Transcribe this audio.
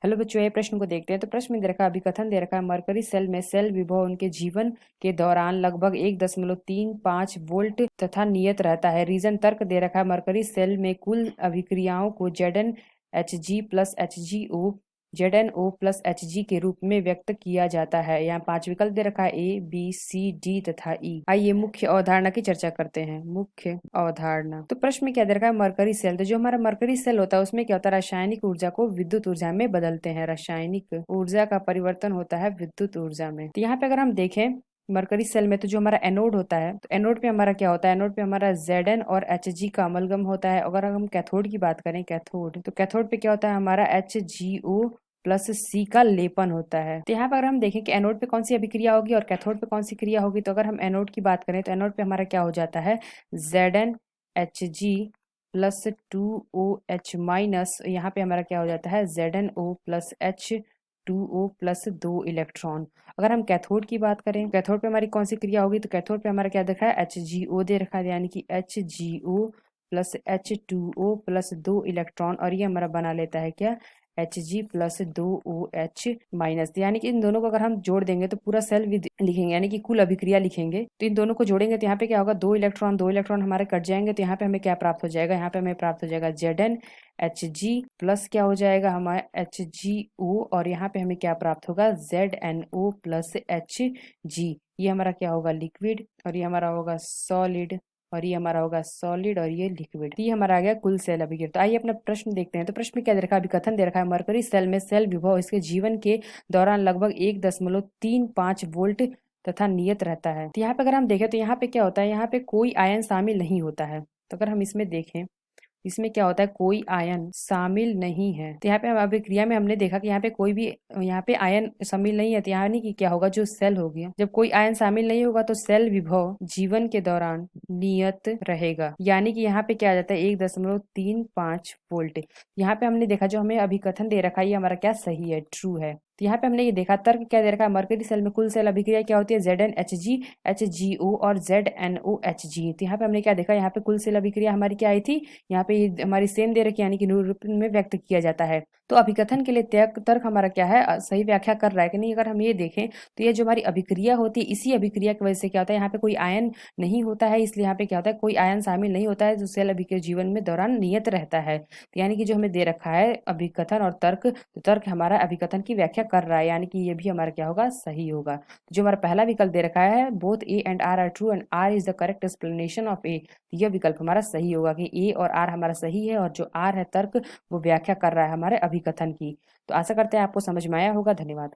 Hello बच्चों, ये प्रश्न को देखते हैं। तो प्रश्न में दे रखा है, अभिकथन दे रखा है, मरकरी सेल में सेल विभव उनके जीवन के दौरान लगभग 1.35 वोल्ट तथा नियत रहता है। रीजन तर्क दे रखा है, मरकरी सेल में कुल अभिक्रियाओं को ZnHg plus ZnO plus Hg के रूप में व्यक्त किया जाता है। यहाँ 5 विकल्प दे रखा है, A, B, C, D तथा E। आइए मुख्य अवधारणा की चर्चा करते हैं। मुख्य अवधारणा, तो प्रश्न में क्या दे रखा है, मरकरी सेल। तो जो हमारा मरकरी सेल होता है उसमें क्या होता है, रासायनिक ऊर्जा को विद्युत ऊर्जा में बदलते हैं। रासायनिक ऊर्जा का परिवर्तन होता है विद्युत ऊर्जा में। तो यहाँ पे अगर हम देखें मरकरी सेल में, तो जो हमारा एनोड होता है, तो एनोड पे हमारा क्या होता है, एनोड पे हमारा Zn और Hg का अमलगम होता है। अगर हम कैथोड की बात करें, कैथोड, तो कैथोड पे क्या होता है, हमारा HgO प्लस C का लेपन होता है। तो यहाँ पर अगर हम देखें कि एनोड पे कौन सी अभिक्रिया होगी और कैथोड पे कौन सी क्रिया होगी, तो अगर हम एनोड की बात करें तो एनोड पे हमारा क्या हो जाता है, ZnHg प्लस 2OH माइनस, यहाँ पे हमारा क्या हो जाता है, ZnO plus H2O plus 2 electron. अगर हम कैथोड की बात करें, कैथोड पे हमारी कौन सी क्रिया होगी, तो कैथोड पे हमारा क्या दिखा है, HgO दे रखा है, यानी कि HgO plus H2O plus 2 electron, और ये हमारा बना लेता है क्या, Hg प्लस 2OH माइनस। यानी कि इन दोनों को अगर हम जोड़ देंगे तो पूरा सेल लिखेंगे, यानी कि कुल अभिक्रिया लिखेंगे। तो इन दोनों को जोड़ेंगे तो यहाँ पे क्या होगा, दो इलेक्ट्रॉन हमारे कट जाएंगे। तो यहाँ पे हमें क्या प्राप्त हो जाएगा, यहाँ पे हमें प्राप्त हो जाएगा ZnHg प्लस क्या हो जाएगा हमारा HgO, और यहाँ पे हमें क्या प्राप्त होगा, ZnO प्लस Hg। ये हमारा क्या होगा, लिक्विड, और ये हमारा होगा सॉलिड, और ये हमारा होगा सॉलिड, और ये लिक्विड। तो ये हमारा आ गया कुल सेल अभिक्रिया। तो आइए अपना प्रश्न देखते हैं। तो प्रश्न में क्या दे रखा है, अभिकथन दे रखा है, मरकरी सेल में सेल विभव इसके जीवन के दौरान लगभग 1.35 वोल्ट तथा नियत रहता है। तो यहाँ पे अगर हम देखें तो यहाँ पे क्या होता है, यहाँ पे कोई आयन शामिल नहीं होता है। तो अगर हम इसमें देखें, इसमें क्या होता है, कोई आयन शामिल नहीं है। तो यहाँ पे हम अभिक्रिया में हमने देखा कि यहाँ पे कोई भी, यहाँ पे आयन शामिल नहीं है। तो यानी कि क्या होगा, जो सेल हो गया, जब कोई आयन शामिल नहीं होगा तो सेल विभव जीवन के दौरान नियत रहेगा। यानी कि यहाँ पे क्या आ जाता है, 1.35 वोल्ट। यहाँ पे हमने देखा जो हमें अभिकथन दे रखा है ये हमारा क्या सही है, ट्रू है। तो यहाँ पे हमने ये देखा तर्क क्या दे रखा है, मरकरी सेल में कुल सेल अभिक्रिया क्या होती है, ZnHg HgO और ZnOHg। तो यहाँ पे हमने क्या देखा, यहाँ पे कुल सेल अभिक्रिया हमारी क्या आई थी, यहाँ पे ये हमारी सेम दे रखी है, यानी कि निरूपण में व्यक्त किया जाता है। तो अभिकथन के लिए तर्क हमारा क्या है, सही व्याख्या कर रहा है कि नहीं। अगर हम ये देखें तो ये जो हमारी अभिक्रिया होती है, इसी अभिक्रिया की वजह से क्या होता है, यहाँ पे कोई आयन नहीं होता है, इसलिए यहाँ पे क्या होता है, कोई आयन शामिल नहीं होता है, जो सेल अभिक्रिया जीवन में दौरान नियत रहता है। तो यानी कि जो हमें दे रखा है अभिकथन और तर्क, तो तर्क हमारा अभिकथन की व्याख्या कर रहा है, यानी कि ये भी हमारा क्या होगा, सही होगा। तो जो हमारा पहला विकल्प दे रखा है, both A and R are true and R is the correct explanation of A, यह विकल्प हमारा सही होगा कि A और R हमारा सही है, और जो R है तर्क, वो व्याख्या कर रहा है हमारे अभिकथन की। तो आशा करते हैं आपको समझ में आया होगा। धन्यवाद।